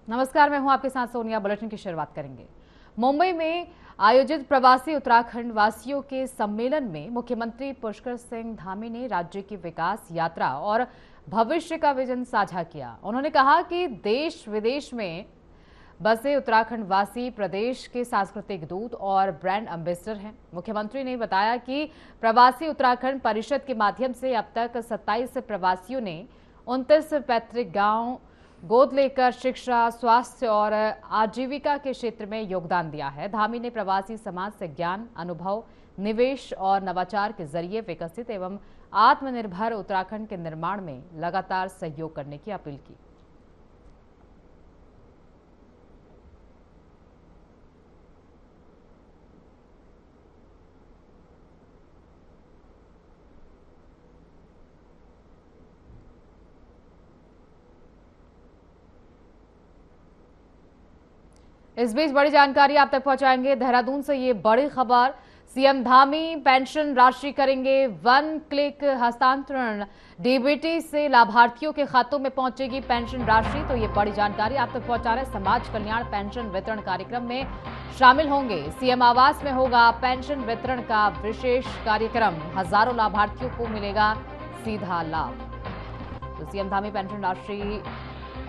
नमस्कार, मैं हूं आपके साथ सोनिया। बुलेटिन की शुरुआत करेंगे। मुंबई में आयोजित प्रवासी उत्तराखंड वासियों के सम्मेलन में मुख्यमंत्री पुष्कर सिंह धामी ने राज्य की विकास यात्रा और भविष्य का विजन साझा किया। उन्होंने कहा कि देश विदेश में बसे उत्तराखंड वासी प्रदेश के सांस्कृतिक दूत और ब्रांड एम्बेसडर हैं। मुख्यमंत्री ने बताया कि प्रवासी उत्तराखंड परिषद के माध्यम से अब तक 27 प्रवासियों ने 29 पैतृक गांव गोद लेकर शिक्षा, स्वास्थ्य और आजीविका के क्षेत्र में योगदान दिया है। धामी ने प्रवासी समाज से ज्ञान, अनुभव, निवेश और नवाचार के जरिए विकसित एवं आत्मनिर्भर उत्तराखंड के निर्माण में लगातार सहयोग करने की अपील की। इस बीच बड़ी जानकारी आप तक पहुंचाएंगे। देहरादून से ये बड़ी खबर, सीएम धामी पेंशन राशि करेंगे 1 क्लिक हस्तांतरण। डीबीटी से लाभार्थियों के खातों में पहुंचेगी पेंशन राशि। तो ये बड़ी जानकारी आप तक पहुंचा रहे समाज कल्याण पेंशन वितरण कार्यक्रम में शामिल होंगे। सीएम आवास में होगा पेंशन वितरण का विशेष कार्यक्रम। हजारों लाभार्थियों को मिलेगा सीधा लाभ। तो सीएम धामी पेंशन राशि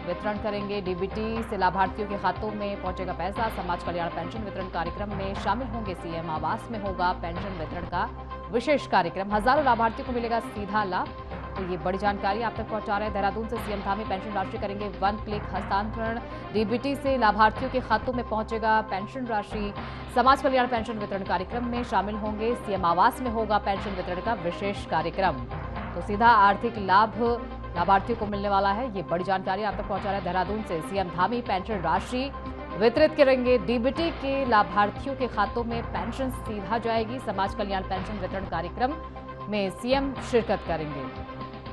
वितरण करेंगे। डीबीटी से लाभार्थियों के खातों में पहुंचेगा पैसा। समाज कल्याण पेंशन वितरण कार्यक्रम में शामिल होंगे। सीएम आवास में होगा पेंशन वितरण का विशेष कार्यक्रम। हजारों लाभार्थियों को मिलेगा सीधा लाभ। तो ये बड़ी जानकारी आप तक पहुंचा रहे हैं। देहरादून से सीएम धामी पेंशन राशि करेंगे 1 क्लिक हस्तांतरण। डीबीटी से लाभार्थियों के खातों में पहुंचेगा पेंशन राशि। समाज कल्याण पेंशन वितरण कार्यक्रम में शामिल होंगे। सीएम आवास में होगा पेंशन वितरण का विशेष कार्यक्रम। तो सीधा आर्थिक लाभ लाभार्थियों को मिलने वाला है। ये बड़ी जानकारी आप तक पहुंचा रहे हैं। देहरादून से सीएम धामी पेंशन राशि वितरित करेंगे। डीबीटी के लाभार्थियों के खातों में पेंशन सीधा जाएगी। समाज कल्याण पेंशन वितरण कार्यक्रम में सीएम शिरकत करेंगे।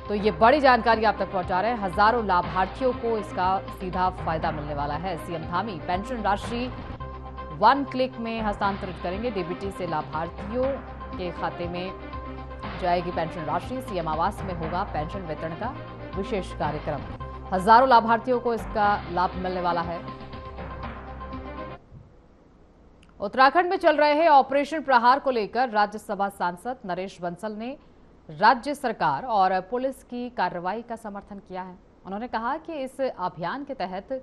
तो ये बड़ी जानकारी आप तक पहुंचा रहे हैं। हजारों लाभार्थियों को इसका सीधा फायदा मिलने वाला है। सीएम धामी पेंशन राशि 1 क्लिक में हस्तांतरित करेंगे। डीबीटी से लाभार्थियों के खाते में जाएगी पेंशन राशि। सीएम आवास में होगा पेंशन वितरण का विशेष कार्यक्रम। हजारों लाभार्थियों को इसका लाभ मिलने वाला है। उत्तराखंड में चल रहे ऑपरेशन प्रहार को लेकर राज्यसभा सांसद नरेश बंसल ने राज्य सरकार और पुलिस की कार्रवाई का समर्थन किया है। उन्होंने कहा कि इस अभियान के तहत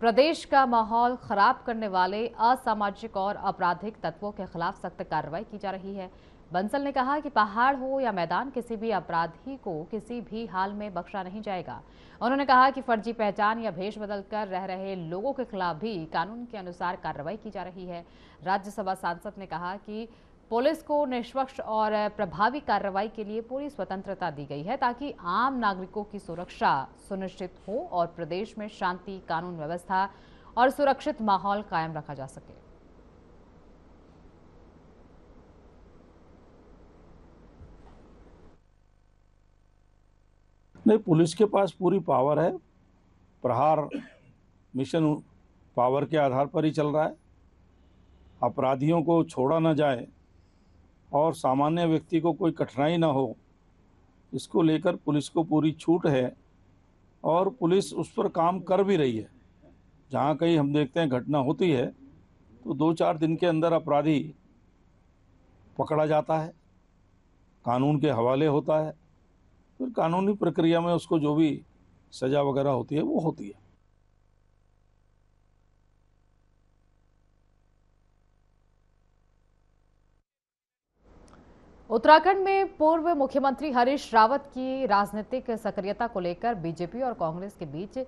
प्रदेश का माहौल खराब करने वाले असामाजिक और आपराधिक तत्वों के खिलाफ सख्त कार्रवाई की जा रही है। बंसल ने कहा कि पहाड़ हो या मैदान, किसी भी अपराधी को किसी भी हाल में बख्शा नहीं जाएगा। उन्होंने कहा कि फर्जी पहचान या भेष बदलकर रह रहे लोगों के खिलाफ भी कानून के अनुसार कार्रवाई की जा रही है। राज्यसभा सांसद ने कहा कि पुलिस को निष्पक्ष और प्रभावी कार्रवाई के लिए पूरी स्वतंत्रता दी गई है ताकि आम नागरिकों की सुरक्षा सुनिश्चित हो और प्रदेश में शांति, कानून व्यवस्था और सुरक्षित माहौल कायम रखा जा सके। नहीं, पुलिस के पास पूरी पावर है। प्रहार मिशन पावर के आधार पर ही चल रहा है। अपराधियों को छोड़ा ना जाए और सामान्य व्यक्ति को कोई कठिनाई ना हो, इसको लेकर पुलिस को पूरी छूट है और पुलिस उस पर काम कर भी रही है। जहाँ कहीं हम देखते हैं घटना होती है तो 2-4 दिन के अंदर अपराधी पकड़ा जाता है, कानून के हवाले होता है, फिर कानूनी प्रक्रिया में उसको जो भी सजा वगैरह होती है वो होती है। उत्तराखंड में पूर्व मुख्यमंत्री हरीश रावत की राजनीतिक सक्रियता को लेकर बीजेपी और कांग्रेस के बीच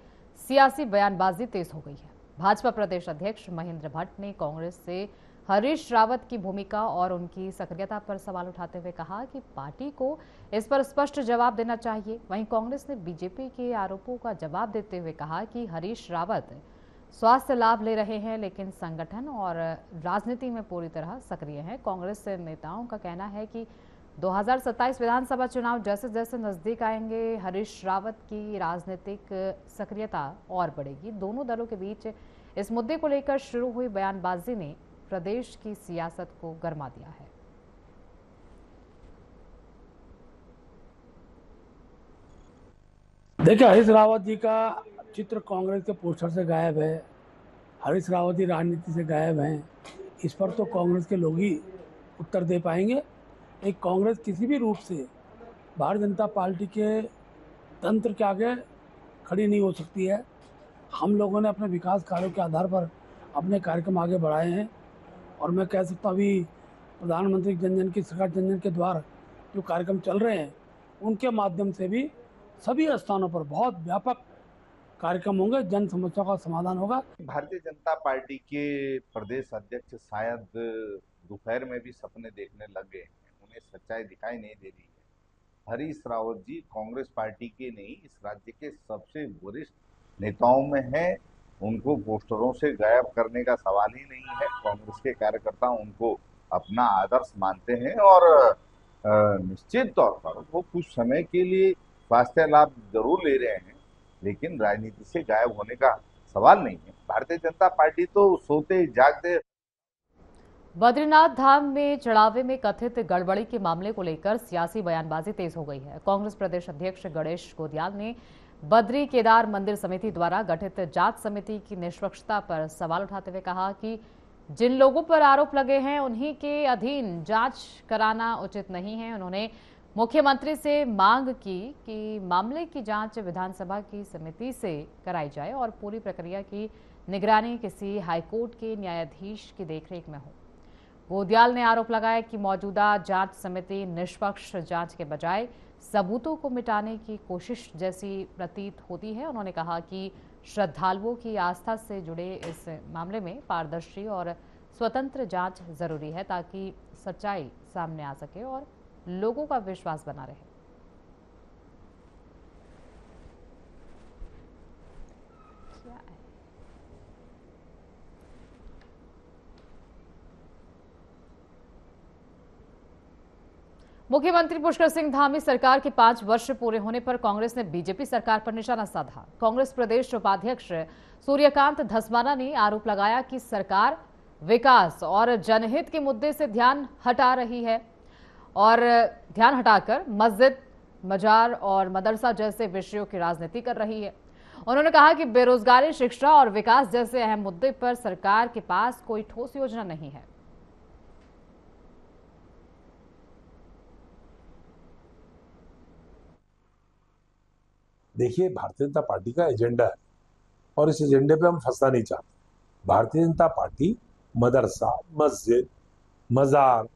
सियासी बयानबाजी तेज हो गई है। भाजपा प्रदेश अध्यक्ष महेंद्र भट्ट ने कांग्रेस से हरीश रावत की भूमिका और उनकी सक्रियता पर सवाल उठाते हुए कहा कि पार्टी को इस पर स्पष्ट जवाब देना चाहिए। वहीं कांग्रेस ने बीजेपी के आरोपों का जवाब देते हुए कहा कि हरीश रावत स्वास्थ्य लाभ ले रहे हैं लेकिन संगठन और राजनीति में पूरी तरह सक्रिय हैं। कांग्रेस नेताओं का कहना है कि 2027 विधानसभा चुनाव जैसे जैसे नजदीक आएंगे, हरीश रावत की राजनीतिक सक्रियता और बढ़ेगी। दोनों दलों के बीच इस मुद्दे को लेकर शुरू हुई बयानबाजी ने प्रदेश की सियासत को गरमा दिया है। देखिए, हरीश रावत जी का चित्र कांग्रेस के पोस्टर से गायब है, हरीश रावत ही राजनीति से गायब हैं, इस पर तो कांग्रेस के लोग ही उत्तर दे पाएंगे। एक कांग्रेस किसी भी रूप से भारतीय जनता पार्टी के तंत्र के आगे खड़ी नहीं हो सकती है। हम लोगों ने अपने विकास कार्यों के आधार पर अपने कार्यक्रम आगे बढ़ाए हैं और मैं कह सकता हूँ अभी प्रधानमंत्री जन जन की सरकार जन जन के द्वार जो कार्यक्रम चल रहे हैं उनके माध्यम से भी सभी स्थानों पर बहुत व्यापक कार्यक्रम होंगे, जन समस्याओं का समाधान होगा। भारतीय जनता पार्टी के प्रदेश अध्यक्ष शायद दोपहर में भी सपने देखने लग गए हैं, उन्हें सच्चाई दिखाई नहीं दे रही है। हरीश रावत जी कांग्रेस पार्टी के नहीं, इस राज्य के सबसे वरिष्ठ नेताओं में हैं। उनको पोस्टरों से गायब करने का सवाल ही नहीं है। कांग्रेस के कार्यकर्ता उनको अपना आदर्श मानते हैं और निश्चित तौर पर वो कुछ समय के लिए स्वास्थ्य लाभ जरूर ले रहे हैं, लेकिन राजनीति से गायब होने का सवाल नहीं है। भारतीय जनता पार्टी तो सोते जागते। बद्रीनाथ धाम में चढ़ावे में कथित गड़बड़ी के मामले को लेकर सियासी बयानबाजी तेज हो गई है। कांग्रेस प्रदेश अध्यक्ष गणेश गोदियाल ने बद्री केदार मंदिर समिति द्वारा गठित जांच समिति की निष्पक्षता पर सवाल उठाते हुए कहा कि जिन लोगों पर आरोप लगे हैं उन्हीं के अधीन जांच कराना उचित नहीं है। उन्होंने मुख्यमंत्री से मांग की कि मामले की जांच विधानसभा की समिति से कराई जाए और पूरी प्रक्रिया की निगरानी किसी हाईकोर्ट के न्यायाधीश की देखरेख में हो। गोदियाल ने आरोप लगाया कि मौजूदा जांच समिति निष्पक्ष जांच के बजाय सबूतों को मिटाने की कोशिश जैसी प्रतीत होती है। उन्होंने कहा कि श्रद्धालुओं की आस्था से जुड़े इस मामले में पारदर्शी और स्वतंत्र जांच जरूरी है ताकि सच्चाई सामने आ सके और लोगों का विश्वास बना रहे। मुख्यमंत्री पुष्कर सिंह धामी सरकार के 5 वर्ष पूरे होने पर कांग्रेस ने बीजेपी सरकार पर निशाना साधा। कांग्रेस प्रदेश उपाध्यक्ष सूर्यकांत धस्माना ने आरोप लगाया कि सरकार विकास और जनहित के मुद्दे से ध्यान हटा रही है और ध्यान हटाकर मस्जिद, मजार और मदरसा जैसे विषयों की राजनीति कर रही है। उन्होंने कहा कि बेरोजगारी, शिक्षा और विकास जैसे अहम मुद्दे पर सरकार के पास कोई ठोस योजना नहीं है। देखिए, भारतीय जनता पार्टी का एजेंडा है और इस एजेंडे पे हम फंसना नहीं चाहते। भारतीय जनता पार्टी मदरसा, मस्जिद, मजार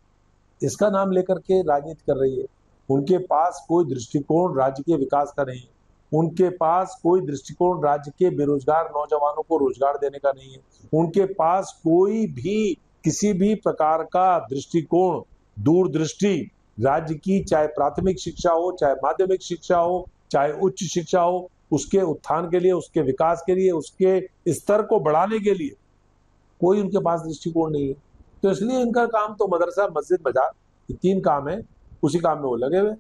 इसका नाम लेकर के राजनीति कर रही है। उनके पास कोई दृष्टिकोण राज्य के विकास का नहीं है। उनके पास कोई दृष्टिकोण राज्य के बेरोजगार नौजवानों को रोजगार देने का नहीं है। उनके पास कोई भी किसी भी प्रकार का दृष्टिकोण, दूरदृष्टि राज्य की, चाहे प्राथमिक शिक्षा हो, चाहे माध्यमिक शिक्षा हो, चाहे उच्च शिक्षा हो, उसके उत्थान के लिए, उसके विकास के लिए, उसके स्तर को बढ़ाने के लिए कोई उनके पास दृष्टिकोण नहीं है। तो इसलिए इनका काम तो मदरसा, मस्जिद, बाजार, ये 3 काम है, उसी काम में वो लगे हुए।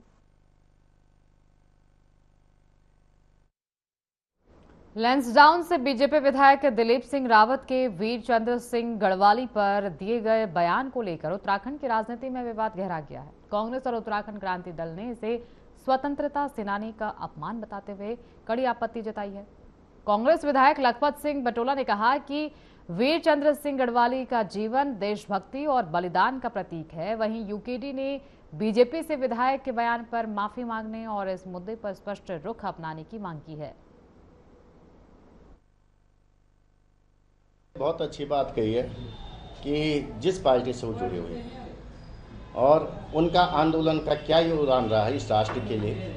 लैंसडाउन से बीजेपी विधायक दिलीप सिंह रावत के वीर चंद्र सिंह गढ़वाली पर दिए गए बयान को लेकर उत्तराखंड की राजनीति में विवाद गहरा गया है। कांग्रेस और उत्तराखंड क्रांति दल ने इसे स्वतंत्रता सेनानी का अपमान बताते हुए कड़ी आपत्ति जताई है। कांग्रेस विधायक लखपत सिंह बटोला ने कहा कि वीर चंद्र सिंह गढ़वाली का जीवन देशभक्ति और बलिदान का प्रतीक है। वहीं यूकेडी ने बीजेपी से विधायक के बयान पर माफी मांगने और इस मुद्दे पर स्पष्ट रुख अपनाने की मांग की है। बहुत अच्छी बात कही है कि जिस पार्टी से वो जुड़े हुए हैं और उनका आंदोलन का क्या योगदान रहा है इस राष्ट्र के लिए।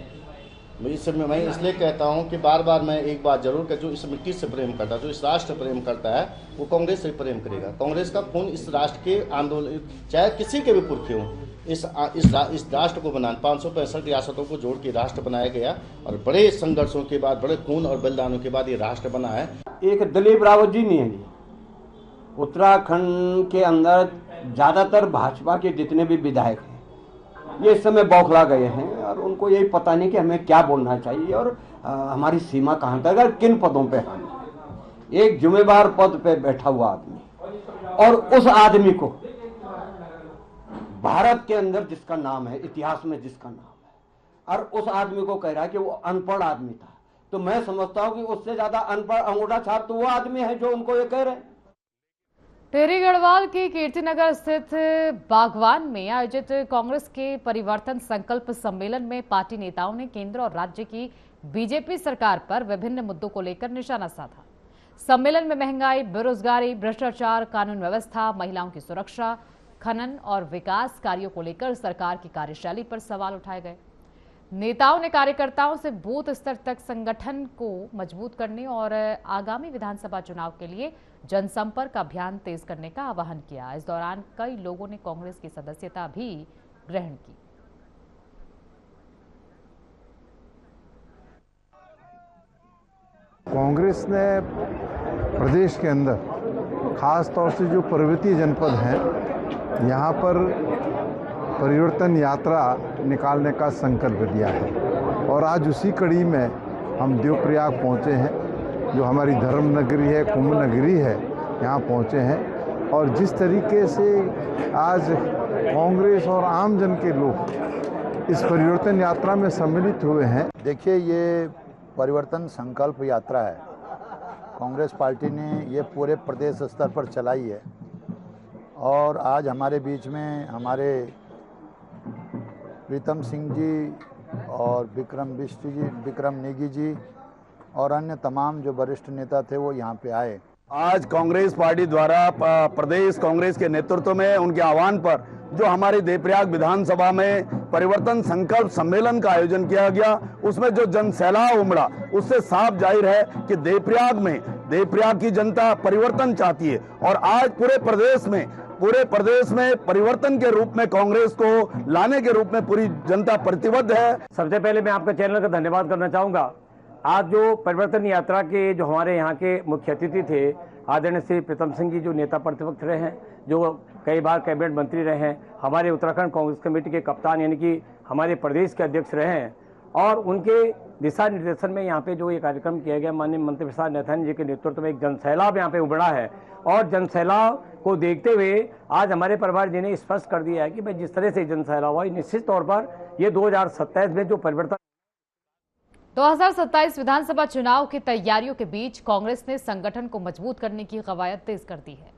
मैं इसलिए कहता हूं कि बार बार मैं एक बात जरूर कर, जो इस मिट्टी से प्रेम करता है, जो इस राष्ट्र प्रेम करता है, वो कांग्रेस से प्रेम करेगा। कांग्रेस का खून इस राष्ट्र के आंदोलन, चाहे किसी के भी पुरखे हों, इस राष्ट्र को बनाने 565 रियासतों को जोड़ के राष्ट्र बनाया गया और बड़े संघर्षों के बाद, बड़े खून और बलिदानों के बाद ये राष्ट्र बना है। एक दिलीप रावत जी नहीं है जी, उत्तराखंड के अंदर ज्यादातर भाजपा के जितने भी विधायक हैं ये इस समय बौखला गए हैं और उनको यही पता नहीं कि हमें क्या बोलना चाहिए और हमारी सीमा कहाँ तक है, किन पदों पे हम। एक जिम्मेदार पद पे बैठा हुआ आदमी और उस आदमी को भारत के अंदर जिसका नाम है, इतिहास में जिसका नाम है, और उस आदमी को कह रहा है कि वो अनपढ़ आदमी था, तो मैं समझता हूं कि उससे ज्यादा अनपढ़ अंगूठा छाप तो वो आदमी है जो उनको ये कह रहे हैं। टिहरी गढ़वाल की कीर्तिनगर स्थित बागवान में आयोजित कांग्रेस के परिवर्तन संकल्प सम्मेलन में पार्टी नेताओं ने केंद्र और राज्य की बीजेपी सरकार पर विभिन्न मुद्दों को लेकर निशाना साधा। सम्मेलन में महंगाई, बेरोजगारी, भ्रष्टाचार, कानून व्यवस्था, महिलाओं की सुरक्षा, खनन और विकास कार्यों को लेकर सरकार की कार्यशैली पर सवाल उठाए गए। नेताओं ने कार्यकर्ताओं से बूथ स्तर तक संगठन को मजबूत करने और आगामी विधानसभा चुनाव के लिए जनसंपर्क अभियान तेज करने का आह्वान किया। इस दौरान कई लोगों ने कांग्रेस की सदस्यता भी ग्रहण की। कांग्रेस ने प्रदेश के अंदर खास तौर से जो पर्वतीय जनपद हैं यहाँ पर परिवर्तन यात्रा निकालने का संकल्प लिया है और आज उसी कड़ी में हम देवप्रयाग पहुँचे हैं, जो हमारी धर्म नगरी है, कुंभ नगरी है, यहाँ पहुँचे हैं। और जिस तरीके से आज कांग्रेस और आम जन के लोग इस परिवर्तन यात्रा में सम्मिलित हुए हैं। देखिए, ये परिवर्तन संकल्प यात्रा है, कांग्रेस पार्टी ने ये पूरे प्रदेश स्तर पर चलाई है और आज हमारे बीच में हमारे प्रीतम सिंह जी और विक्रम नेगी जी और अन्य तमाम जो वरिष्ठ नेता थे वो यहाँ पे आए। आज कांग्रेस पार्टी द्वारा प्रदेश कांग्रेस के नेतृत्व में उनके आह्वान पर जो हमारे देवप्रयाग विधानसभा में परिवर्तन संकल्प सम्मेलन का आयोजन किया गया, उसमें जो जनसैलाब उमड़ा, उससे साफ जाहिर है कि देवप्रयाग की जनता परिवर्तन चाहती है और आज पूरे प्रदेश में परिवर्तन के रूप में कांग्रेस को लाने के रूप में पूरी जनता प्रतिबद्ध है। सबसे पहले मैं आपका चैनल का धन्यवाद करना चाहूंगा। आज जो परिवर्तन यात्रा के जो हमारे यहाँ के मुख्य अतिथि थे आदरणीय श्री प्रीतम सिंह जी, जो नेता प्रतिपक्ष रहे हैं, जो कई बार कैबिनेट मंत्री रहे हैं, हमारे उत्तराखंड कांग्रेस कमेटी के कप्तान यानी कि हमारे प्रदेश के अध्यक्ष रहे हैं और उनके दिशा निर्देशन में यहाँ पे जो ये कार्यक्रम किया गया, माननीय मंत्री प्रसाद नैथानी जी के नेतृत्व में एक जनसैलाब यहाँ पे उमड़ा है और जनसैलाब को देखते हुए आज हमारे परिवार जी ने स्पष्ट कर दिया है कि भाई जिस तरह से जनसैलाब हुआ, निश्चित तौर पर ये 2027 में जो परिवर्तन 2027 विधानसभा चुनाव की तैयारियों के बीच कांग्रेस ने संगठन को मजबूत करने की कवायद तेज कर दी है।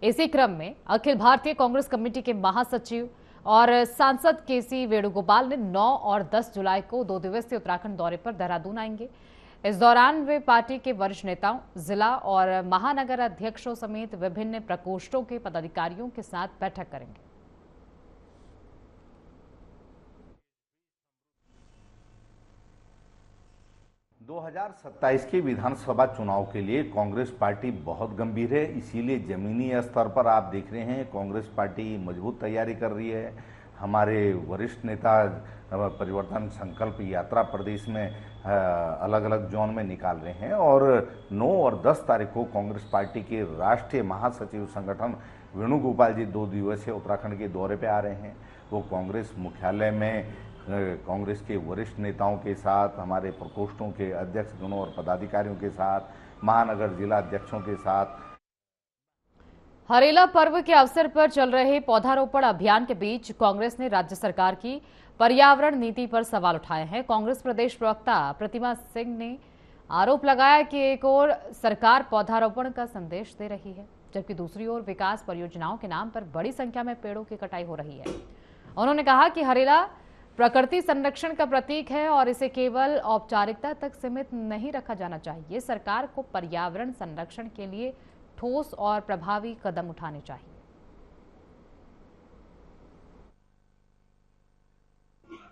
इसी क्रम में अखिल भारतीय कांग्रेस कमेटी के महासचिव और सांसद केसी वेणुगोपाल ने 9 और 10 जुलाई को 2 दिवसीय उत्तराखंड दौरे पर देहरादून आएंगे। इस दौरान वे पार्टी के वरिष्ठ नेताओं, जिला और महानगर अध्यक्षों समेत विभिन्न प्रकोष्ठों के पदाधिकारियों के साथ बैठक करेंगे। दो 2027 के विधानसभा चुनाव के लिए कांग्रेस पार्टी बहुत गंभीर है, इसीलिए जमीनी स्तर पर आप देख रहे हैं कांग्रेस पार्टी मजबूत तैयारी कर रही है। हमारे वरिष्ठ नेता परिवर्तन संकल्प यात्रा प्रदेश में अलग अलग जोन में निकाल रहे हैं और 9 और 10 तारीख को कांग्रेस पार्टी के राष्ट्रीय महासचिव संगठन वेणुगोपाल जी 2 दिवसीय उत्तराखंड के दौरे पे आ रहे हैं। वो कांग्रेस मुख्यालय में कांग्रेस के वरिष्ठ नेताओं के साथ, हमारे प्रकोष्ठों के अध्यक्षगणों और पदाधिकारियों के साथ, महानगर जिला अध्यक्षों के साथ। हरेला पर्व के अवसर पर चल रहे पौधारोपण अभियान के बीच कांग्रेस ने राज्य सरकार की पर्यावरण नीति पर सवाल उठाए हैं। कांग्रेस प्रदेश प्रवक्ता प्रतिमा सिंह ने आरोप लगाया कि एक ओर सरकार पौधारोपण का संदेश दे रही है, जबकि दूसरी ओर विकास परियोजनाओं के नाम पर बड़ी संख्या में पेड़ों की कटाई हो रही है। उन्होंने कहा कि हरेला प्रकृति संरक्षण का प्रतीक है और इसे केवल औपचारिकता तक सीमित नहीं रखा जाना चाहिए। सरकार को पर्यावरण संरक्षण के लिए ठोस और प्रभावी कदम उठाने चाहिए।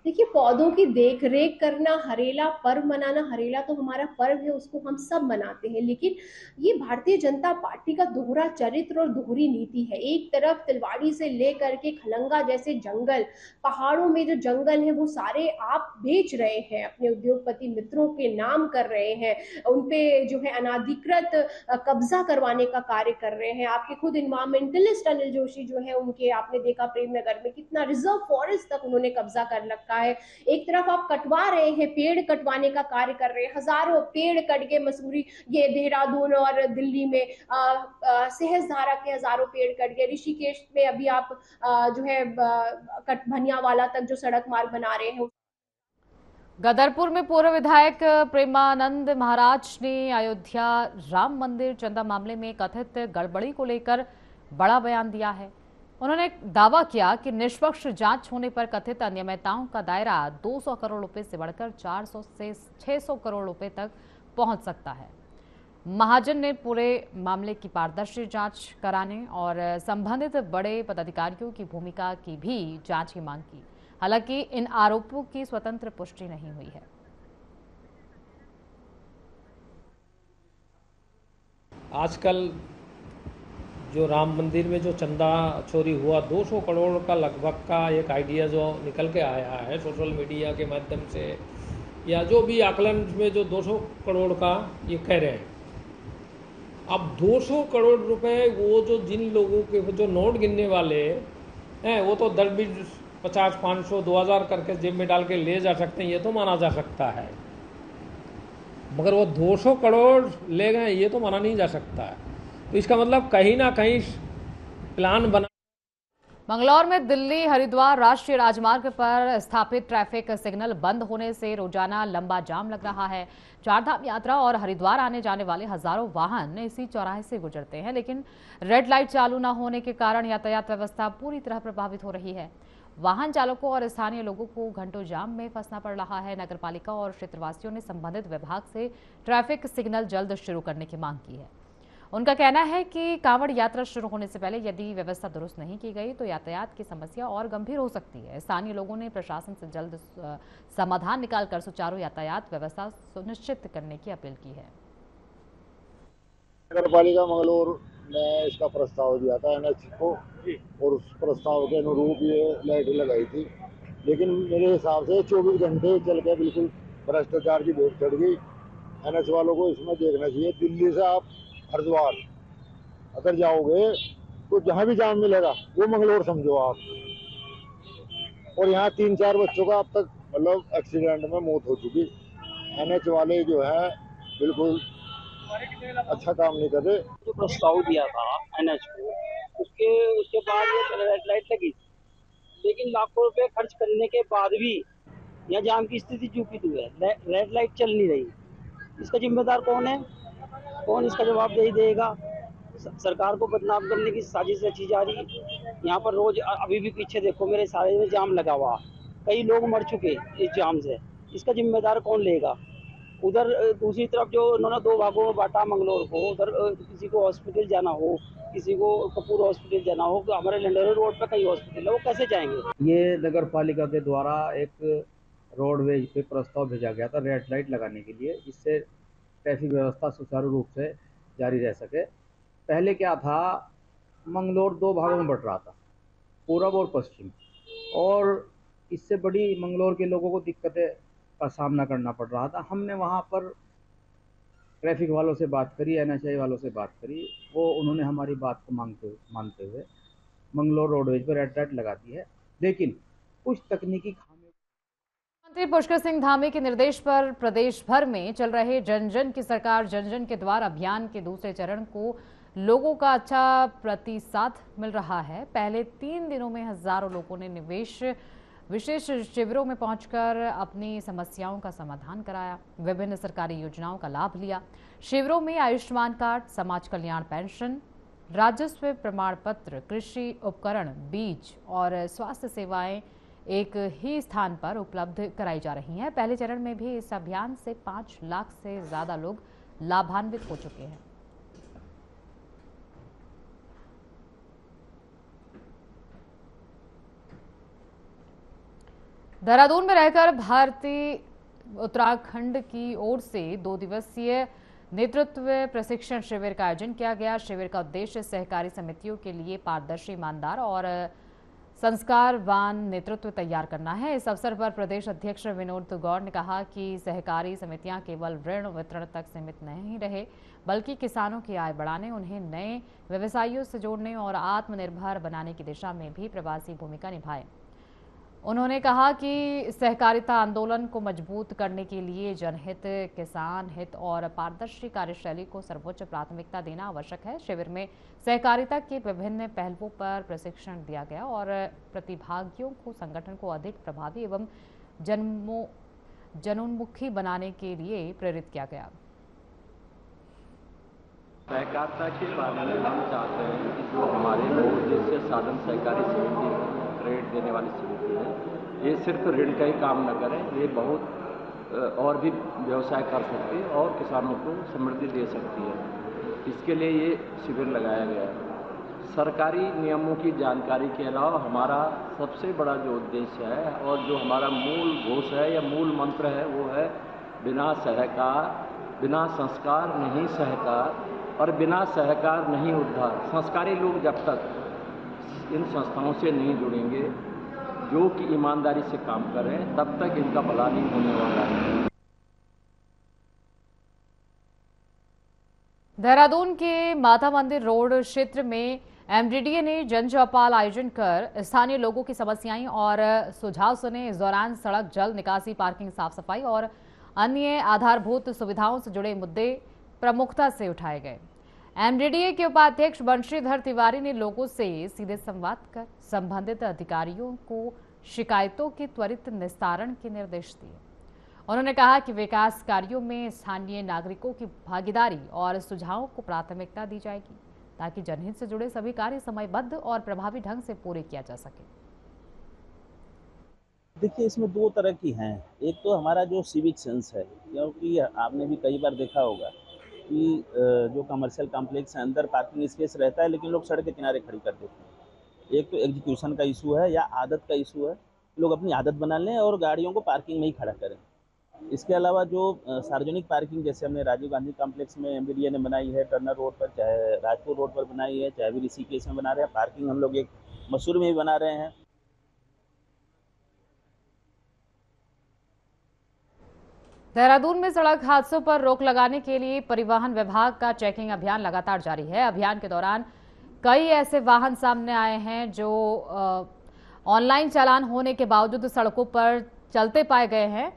देखिए, पौधों की देख रेख करना, हरेला पर्व मनाना, हरेला तो हमारा पर्व है, उसको हम सब मनाते हैं, लेकिन ये भारतीय जनता पार्टी का दोहरा चरित्र और दोहरी नीति है। एक तरफ तिलवाड़ी से लेकर के खलंगा जैसे जंगल, पहाड़ों में जो जंगल है वो सारे आप बेच रहे हैं, अपने उद्योगपति मित्रों के नाम कर रहे हैं, उनपे जो है अनाधिकृत कब्जा करवाने का कार्य कर रहे हैं। आपके खुद इन्वायरमेंटलिस्ट अनिल जोशी जो है, उनके आपने देखा प्रेमनगर में कितना रिजर्व फॉरेस्ट तक उन्होंने कब्जा कर रखा है। एक तरफ आप कटवा रहे हैं, पेड़ कटवाने का कार्य कर रहे हैं, हजारों पेड़ कट के मसूरी, ये देहरादून और दिल्ली में सहस्त्रधारा के हजारों पेड़ कट गए। ऋषिकेश में अभी आप जो है भनियावाला तक जो सड़क मार्ग बना रहे हैं। गदरपुर में पूर्व विधायक प्रेमानंद महाराज ने अयोध्या राम मंदिर चंदा मामले में कथित गड़बड़ी को लेकर बड़ा बयान दिया है। उन्होंने दावा किया कि निष्पक्ष जांच होने पर कथित अनियमितताओं का दायरा 200 करोड़ रुपए से बढ़कर 400 से 600 करोड़ रुपए तक पहुंच सकता है। महाजन ने पूरे मामले की पारदर्शी जांच कराने और संबंधित बड़े पदाधिकारियों की भूमिका की भी जांच की मांग की। हालांकि इन आरोपों की स्वतंत्र पुष्टि नहीं हुई है। आजकल जो राम मंदिर में जो चंदा चोरी हुआ 200 करोड़ का लगभग का एक आइडिया जो निकल के आया है सोशल मीडिया के माध्यम से, या जो भी आकलन में जो 200 करोड़ का ये कह रहे हैं। अब 200 करोड़ रुपए वो जो जिन लोगों के जो नोट गिनने वाले हैं वो तो 10, 20, 50, 500, 2000 करके जेब में डाल के ले जा सकते हैं, ये तो माना जा सकता है। मगर वो 200 करोड़ ले गए ये तो माना नहीं जा सकता है। तो इसका मतलब कहीं ना कहीं प्लान बना। मंगलौर में दिल्ली हरिद्वार राष्ट्रीय राजमार्ग पर स्थापित ट्रैफिक सिग्नल बंद होने से रोजाना लंबा जाम लग रहा है। चारधाम यात्रा और हरिद्वार आने जाने वाले हजारों वाहन इसी चौराहे से गुजरते हैं, लेकिन रेड लाइट चालू न होने के कारण यातायात व्यवस्था पूरी तरह प्रभावित हो रही है। वाहन चालकों और स्थानीय लोगों को घंटों जाम में फंसना पड़ रहा है। नगरपालिका और क्षेत्रवासियों ने संबंधित विभाग से ट्रैफिक सिग्नल जल्द शुरू करने की मांग की है। उनका कहना है कि कांवड़ यात्रा शुरू होने से पहले यदि व्यवस्था दुरुस्त नहीं की गई तो यातायात की समस्या और गंभीर हो सकती है। स्थानीय लोगों ने प्रशासन से जल्द समाधान निकालकर सुचारू यातायात व्यवस्था सुनिश्चित करने की अपील की है। नगरपालिका मंगलौर ने इसका प्रस्ताव दिया था NH को, और उस प्रस्ताव के अनुरूप ये लाइट लगाई थी, लेकिन मेरे हिसाब से 24 घंटे चल के बिल्कुल भ्रष्टाचार की भेंट चढ़ गई। NH वालों को इसमें देखना चाहिए। दिल्ली से आप हरिद्वार अगर जाओगे तो जहाँ भी जाम मिलेगा वो मंगलौर समझो आप। और यहाँ 3-4 बच्चों का अब तक मतलब एक्सीडेंट में मौत हो चुकी। NH वाले जो है बिल्कुल अच्छा काम नहीं कर रहे। जो प्रस्ताव दिया था NH को, उसके बाद ये रेड लाइट लगी, लेकिन लाखों रुपए खर्च करने के बाद भी यहाँ जाम की स्थिति चूकी हुई है। रेड लाइट चल नहीं रही। इसका जिम्मेदार कौन है? कौन इसका जवाबदेही देगा? सरकार को बदनाम करने की साजिश रची जा रही है। यहाँ पर रोज अभी भी पीछे देखो मेरे सारे में जाम लगा हुआ, कई लोग मर चुके इस जाम से। इसका जिम्मेदार कौन लेगा? उधर दूसरी तरफ जो उन्होंने 2 भागों में बांटा मंगलौर को, उधर किसी को हॉस्पिटल जाना हो, किसी को कपूर हॉस्पिटल जाना हो, तो हमारे लंडेरो रोड पर कई हॉस्पिटल है, वो कैसे जाएंगे? ये नगर पालिका के द्वारा एक रोडवेज पे प्रस्ताव भेजा गया था रेड लाइट लगाने के लिए, जिससे ट्रैफिक व्यवस्था सुचारू रूप से जारी रह सके। पहले क्या था, मंगलौर 2 भागों में बट रहा था, पूरब और पश्चिम, और इससे बड़ी मंगलौर के लोगों को दिक्कतें का सामना करना पड़ रहा था। हमने वहाँ पर ट्रैफिक वालों से बात करी, NHI वालों से बात करी, वो उन्होंने हमारी बात को मानते हुए मंगलौर रोडवेज पर रेड लाइट लगा दी है, लेकिन कुछ तकनीकी खामी। मंत्री पुष्कर सिंह धामी के निर्देश पर प्रदेश भर में चल रहे जन जन की सरकार जन जन के द्वार अभियान के दूसरे चरण को लोगों का अच्छा प्रतिसाद मिल रहा है। पहले 3 दिनों में हजारों लोगों ने विशेष शिविरों में पहुंचकर अपनी समस्याओं का समाधान कराया, विभिन्न सरकारी योजनाओं का लाभ लिया। शिविरों में आयुष्मान कार्ड, समाज कल्याण पेंशन, राजस्व प्रमाण पत्र, कृषि उपकरण, बीज और स्वास्थ्य सेवाएं एक ही स्थान पर उपलब्ध कराई जा रही हैं। पहले चरण में भी इस अभियान से 5 लाख से ज्यादा लोग लाभान्वित हो चुके हैं। देहरादून में रहकर भारतीय उत्तराखंड की ओर से 2 दिवसीय नेतृत्व प्रशिक्षण शिविर का आयोजन किया गया। शिविर का उद्देश्य सहकारी समितियों के लिए पारदर्शी, ईमानदार और संस्कारवान नेतृत्व तैयार करना है। इस अवसर पर प्रदेश अध्यक्ष विनोद गौड़ ने कहा कि सहकारी समितियां केवल ऋण वितरण तक सीमित नहीं रहे, बल्कि किसानों की आय बढ़ाने, उन्हें नए व्यवसायों से जोड़ने और आत्मनिर्भर बनाने की दिशा में भी प्रभावी भूमिका निभाए। उन्होंने कहा कि सहकारिता आंदोलन को मजबूत करने के लिए जनहित, किसान हित और पारदर्शी कार्यशैली को सर्वोच्च प्राथमिकता देना आवश्यक है। शिविर में सहकारिता के विभिन्न पहलुओं पर प्रशिक्षण दिया गया और प्रतिभागियों को संगठन को अधिक प्रभावी एवं जनोन्मुखी बनाने के लिए प्रेरित किया गया। सहकारिता के बारे में हम चाहते हैं कि जो हमारे बहुउद्देशीय साधन सहकारी समिति है, क्रेडिट देने वाली समिति है, ये सिर्फ ऋण का ही काम न करें, ये बहुत और भी व्यवसाय कर सकती है और किसानों को समृद्धि दे सकती है। इसके लिए ये शिविर लगाया गया है। सरकारी नियमों की जानकारी के अलावा हमारा सबसे बड़ा जो उद्देश्य है और जो हमारा मूल घोष है या मूल मंत्र है वो है बिना सहकार, बिना संस्कार नहीं सहकार और बिना सहकार नहीं उद्धार। संस्कारी लोग जब तक इन संस्थाओं से नहीं जुड़ेंगे, जो कि ईमानदारी से काम करें, तब तक इनका भला नहीं होने वाला है। देहरादून के माता मंदिर रोड क्षेत्र में एमडीडीए ने जन चौपाल आयोजन कर स्थानीय लोगों की समस्याएं और सुझाव सुने। इस दौरान सड़क, जल निकासी, पार्किंग, साफ सफाई और अन्य आधारभूत सुविधाओं से जुड़े मुद्दे प्रमुखता से उठाए गए। एमडीडीए के उपाध्यक्ष बंशीधर तिवारी ने लोगों से सीधे संवाद कर संबंधित अधिकारियों को शिकायतों के त्वरित निस्तारण के निर्देश दिए। उन्होंने कहा कि विकास कार्यों में स्थानीय नागरिकों की भागीदारी और सुझावों को प्राथमिकता दी जाएगी ताकि जनहित से जुड़े सभी कार्य समयबद्ध और प्रभावी ढंग से पूरे किया जा सके। देखिए, इसमें दो तरह की हैं। एक तो हमारा जो सिविक सेंस है, क्योंकि आपने भी कई बार देखा होगा कि जो कमर्शियल कॉम्प्लेक्स है अंदर पार्किंग स्पेस रहता है लेकिन लोग सड़क के किनारे खड़ी कर देते हैं। एक तो एग्जीक्यूशन का इशू है या आदत का इशू है, लोग अपनी आदत बना लें और गाड़ियों को पार्किंग में ही खड़ा करें। इसके अलावा जो सार्वजनिक पार्किंग जैसे हमने राजीव गांधी कॉम्प्लेक्स में एमडीडीए ने बनाई है, टर्नर रोड पर, चाहे राजपुर रोड पर बनाई है, चाहे भी ऋषिकेश में बना रहे हैं, पार्किंग हम लोग एक मसूर में भी बना रहे हैं। देहरादून में सड़क हादसों पर रोक लगाने के लिए परिवहन विभाग का चेकिंग अभियान लगातार जारी है। अभियान के दौरान कई ऐसे वाहन सामने आए हैं जो ऑनलाइन चालान होने के बावजूद सड़कों पर चलते पाए गए हैं।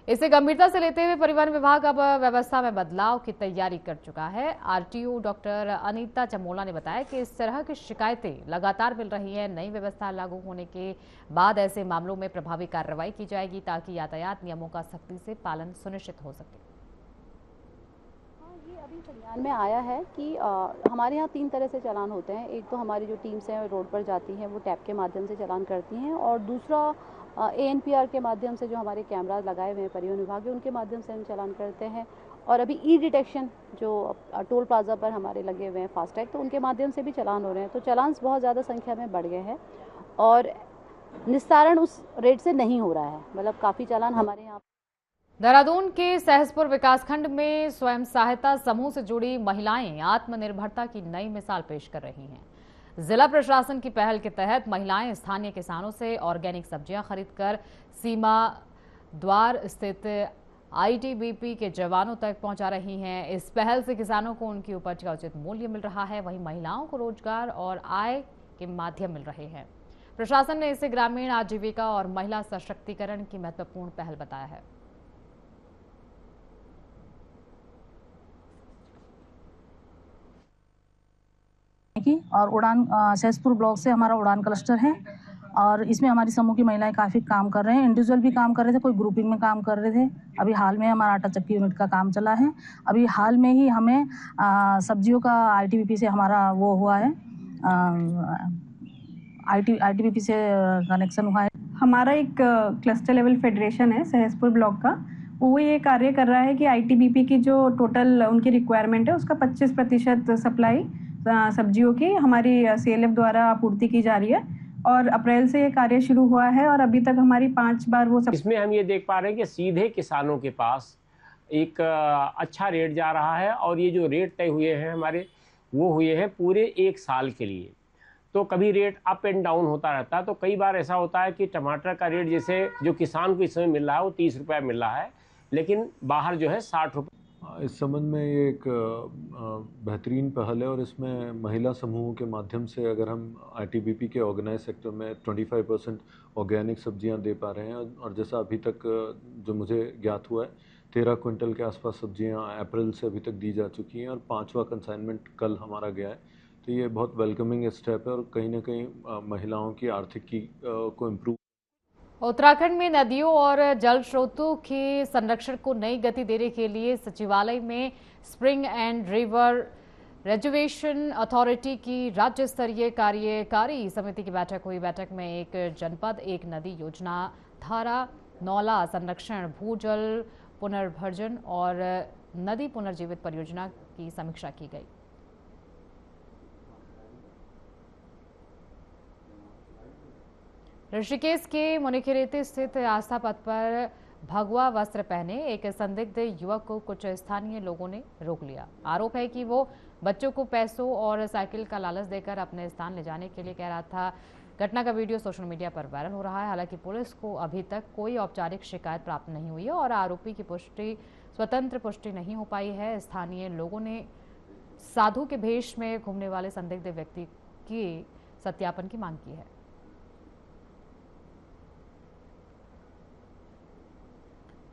इसे गंभीरता से लेते हुए परिवहन विभाग अब व्यवस्था में बदलाव की तैयारी कर चुका है। आरटीओ डॉक्टर अनीता चमोला ने बताया कि इस तरह की शिकायतें लगातार मिल रही हैं। नई व्यवस्था लागू होने के बाद ऐसे मामलों में प्रभावी कार्रवाई की जाएगी ताकि यातायात नियमों का सख्ती से पालन सुनिश्चित हो सके। ये अभी संज्ञान में आया है कि हमारे यहाँ 3 तरह से चालान होते हैं। एक तो हमारी जो टीम्स हैं रोड पर जाती हैं, वो टैब के माध्यम से चालान करती हैं, और दूसरा ANPR के माध्यम से जो हमारे कैमरा लगाए हुए हैं परिवहन विभाग के, उनके माध्यम से हम चालान करते हैं। और अभी ई डिटेक्शन जो टोल प्लाजा पर हमारे लगे हुए हैं फास्टैग, तो उनके माध्यम से भी चालान हो रहे हैं। तो चालान बहुत ज़्यादा संख्या में बढ़ गए हैं और निस्तारण उस रेट से नहीं हो रहा है, मतलब काफ़ी चालान हमारे यहाँ। देहरादून के सहसपुर विकासखंड में स्वयं सहायता समूह से जुड़ी महिलाएं आत्मनिर्भरता की नई मिसाल पेश कर रही हैं। जिला प्रशासन की पहल के तहत महिलाएं स्थानीय किसानों से ऑर्गेनिक सब्जियां खरीदकर सीमा द्वार स्थित ITBP के जवानों तक पहुंचा रही हैं। इस पहल से किसानों को उनकी उपज का उचित मूल्य मिल रहा है, वहीं महिलाओं को रोजगार और आय के माध्यम मिल रहे हैं। प्रशासन ने इसे ग्रामीण आजीविका और महिला सशक्तिकरण की महत्वपूर्ण पहल बताया है। और उड़ान सहसपुर ब्लॉक से हमारा उड़ान क्लस्टर है और इसमें हमारी समूह की महिलाएं काफ़ी काम कर रहे हैं। इंडिविजुअल भी काम कर रहे थे, कोई ग्रुपिंग में काम कर रहे थे। अभी हाल में हमारा आटा चक्की यूनिट का काम चला है। अभी हाल में ही हमें सब्जियों का ITBP से हमारा वो हुआ है, ITBP से कनेक्शन हुआ है। हमारा एक क्लस्टर लेवल फेडरेशन है सहसपुर ब्लॉक का, वो ये कार्य कर रहा है कि ITBP की जो टोटल उनकी रिक्वायरमेंट है उसका 25% सप्लाई सब्जियों की हमारी CLF द्वारा आपूर्ति की जा रही है और अप्रैल से ये कार्य शुरू हुआ है और अभी तक हमारी 5 बार वो इसमें हम ये देख पा रहे हैं कि सीधे किसानों के पास एक अच्छा रेट जा रहा है और ये जो रेट तय हुए हैं हमारे, वो हुए हैं पूरे 1 साल के लिए। तो कभी रेट अप एंड डाउन होता रहता है। तो कई बार ऐसा होता है कि टमाटर का रेट जैसे जो किसान को इस समय मिल रहा है वो 30 रुपये मिल रहा है, लेकिन बाहर जो है 60 रुपये। इस संबंध में ये एक बेहतरीन पहल है और इसमें महिला समूहों के माध्यम से अगर हम ITBP के ऑर्गेनाइज सेक्टर में 25% ऑर्गेनिक सब्जियां दे पा रहे हैं और जैसा अभी तक जो मुझे ज्ञात हुआ है 13 क्विंटल के आसपास सब्जियां अप्रैल से अभी तक दी जा चुकी हैं और 5वां कंसाइनमेंट कल हमारा गया है। तो ये बहुत वेलकमिंग स्टेप है और कहीं ना कहीं महिलाओं की आर्थिकी को इम्प्रूव। उत्तराखंड में नदियों और जल स्रोतों के संरक्षण को नई गति देने के लिए सचिवालय में स्प्रिंग एंड रिवर रेजुवेशन अथॉरिटी की राज्य स्तरीय कार्यकारी समिति की बैठक हुई। बैठक में एक जनपद एक नदी योजना, धारा, नौला संरक्षण, भूजल पुनर्भर्जन और नदी पुनर्जीवित परियोजना की समीक्षा की गई। ऋषिकेश के मुनिखेरेती स्थित आस्था पथ पर भगवा वस्त्र पहने एक संदिग्ध युवक को कुछ स्थानीय लोगों ने रोक लिया। आरोप है कि वो बच्चों को पैसों और साइकिल का लालच देकर अपने स्थान ले जाने के लिए कह रहा था। घटना का वीडियो सोशल मीडिया पर वायरल हो रहा है। हालांकि पुलिस को अभी तक कोई औपचारिक शिकायत प्राप्त नहीं हुई है और आरोपी की स्वतंत्र पुष्टि नहीं हो पाई है। स्थानीय लोगों ने साधु के भेष में घूमने वाले संदिग्ध व्यक्ति के सत्यापन की मांग की है।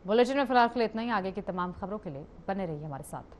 बुलेटिन में फिलहाल के लिए इतना ही। आगे की तमाम खबरों के लिए बने रहिए हमारे साथ।